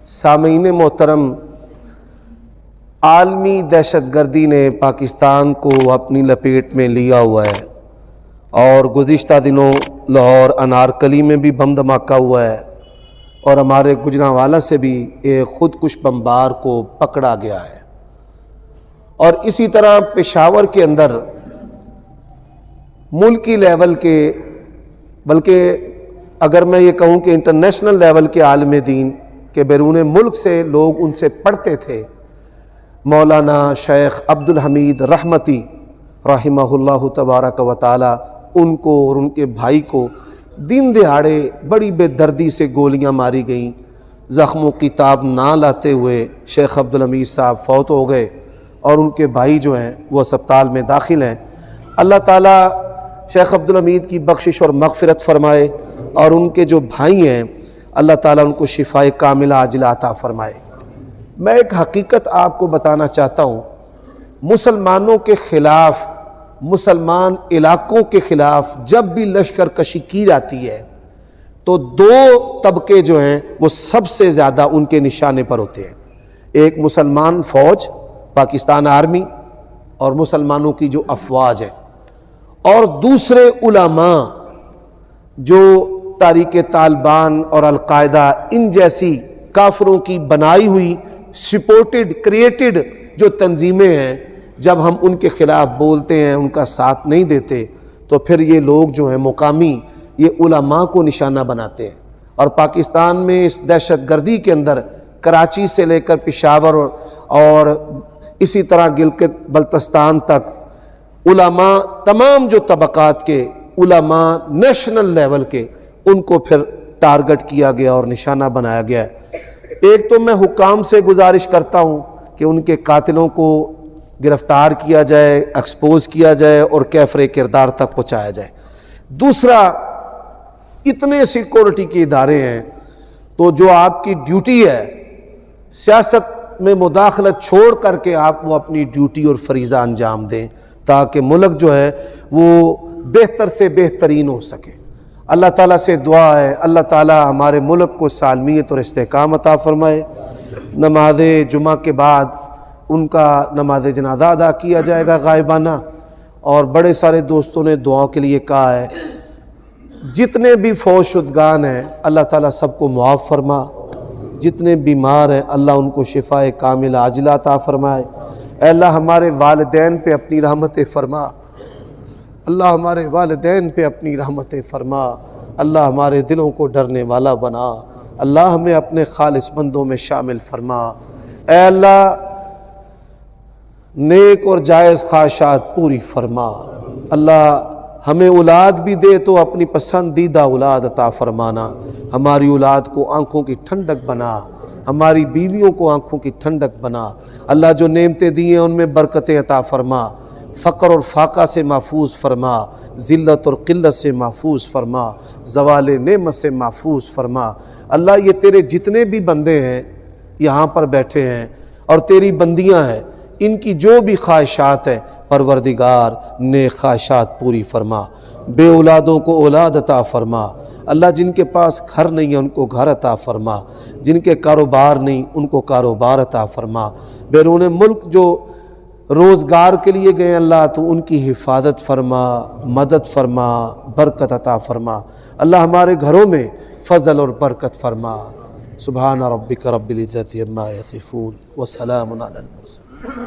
سامعین محترم، عالمی دہشت گردی نے پاکستان کو اپنی لپیٹ میں لیا ہوا ہے اور گزشتہ دنوں لاہور انارکلی میں بھی بم دھماکہ ہوا ہے اور ہمارے گوجرانوالہ سے بھی ایک خودکش بمبار کو پکڑا گیا ہے، اور اسی طرح پشاور کے اندر ملکی لیول کے بلکہ اگر میں یہ کہوں کہ انٹرنیشنل لیول کے عالم دین کہ بیرون ملک سے لوگ ان سے پڑھتے تھے، مولانا شیخ عبدالحمید رحمتی رحمہ اللہ تبارک و تعالی، ان کو اور ان کے بھائی کو دن دہاڑے بڑی بے دردی سے گولیاں ماری گئیں۔ زخموں کی تاب نہ لاتے ہوئے شیخ عبدالحمید صاحب فوت ہو گئے اور ان کے بھائی جو ہیں وہ اسپتال میں داخل ہیں۔ اللہ تعالیٰ شیخ عبدالحمید کی بخشش اور مغفرت فرمائے اور ان کے جو بھائی ہیں اللہ تعالیٰ ان کو شفائے کاملہ عاجلہ عطا فرمائے۔ میں ایک حقیقت آپ کو بتانا چاہتا ہوں، مسلمانوں کے خلاف، مسلمان علاقوں کے خلاف جب بھی لشکر کشی کی جاتی ہے تو دو طبقے جو ہیں وہ سب سے زیادہ ان کے نشانے پر ہوتے ہیں۔ ایک مسلمان فوج، پاکستان آرمی اور مسلمانوں کی جو افواج ہے، اور دوسرے علماء جو تحریک طالبان اور القاعدہ ان جیسی کافروں کی بنائی ہوئی سپورٹڈ کریٹڈ جو تنظیمیں ہیں، جب ہم ان کے خلاف بولتے ہیں، ان کا ساتھ نہیں دیتے، تو پھر یہ لوگ جو ہیں مقامی یہ علماء کو نشانہ بناتے ہیں۔ اور پاکستان میں اس دہشت گردی کے اندر کراچی سے لے کر پشاور اور اسی طرح گلگت بلتستان تک علماء، تمام جو طبقات کے علماء نیشنل لیول کے، ان کو پھر ٹارگٹ کیا گیا اور نشانہ بنایا گیا ہے۔ ایک تو میں حکام سے گزارش کرتا ہوں کہ ان کے قاتلوں کو گرفتار کیا جائے، ایکسپوز کیا جائے اور کیفر کردار تک پہنچایا جائے۔ دوسرا، اتنے سیکورٹی کے ادارے ہیں تو جو آپ کی ڈیوٹی ہے، سیاست میں مداخلت چھوڑ کر کے آپ وہ اپنی ڈیوٹی اور فریضہ انجام دیں تاکہ ملک جو ہے وہ بہتر سے بہترین ہو سکے۔ اللہ تعالیٰ سے دعا ہے اللہ تعالیٰ ہمارے ملک کو سالمیت اور استحکام عطا فرمائے۔ نماز جمعہ کے بعد ان کا نماز جنازہ ادا کیا جائے گا غائبانہ، اور بڑے سارے دوستوں نے دعاؤں کے لیے کہا ہے۔ جتنے بھی فوت شدگان ہیں اللہ تعالیٰ سب کو معاف فرما، جتنے بیمار ہیں اللہ ان کو شفائے کاملہ عاجلہ عطا فرمائے۔ اے اللہ ہمارے والدین پہ اپنی رحمت فرما، اللہ ہمارے والدین پہ اپنی رحمت فرما، اللہ ہمارے دلوں کو ڈرنے والا بنا، اللہ ہمیں اپنے خالص بندوں میں شامل فرما۔ اے اللہ نیک اور جائز خواہشات پوری فرما، اللہ ہمیں اولاد بھی دے تو اپنی پسندیدہ اولاد عطا فرمانا، ہماری اولاد کو آنکھوں کی ٹھنڈک بنا، ہماری بیویوں کو آنکھوں کی ٹھنڈک بنا، اللہ جو نعمتیں دی ہیں ان میں برکت عطا فرما، فقر اور فاقہ سے محفوظ فرما، ذلت اور قلت سے محفوظ فرما، زوال نعمت سے محفوظ فرما۔ اللہ یہ تیرے جتنے بھی بندے ہیں یہاں پر بیٹھے ہیں اور تیری بندیاں ہیں، ان کی جو بھی خواہشات ہیں پروردگار نیک خواہشات پوری فرما، بے اولادوں کو اولاد عطا فرما، اللہ جن کے پاس گھر نہیں ہے ان کو گھر عطا فرما، جن کے کاروبار نہیں ان کو کاروبار عطا فرما، بیرون ملک جو روزگار کے لیے گئے اللہ تو ان کی حفاظت فرما، مدد فرما، برکت عطا فرما، اللہ ہمارے گھروں میں فضل اور برکت فرما۔ سبحان ربک رب العزت عما یصفون وسلام علی المرسلین۔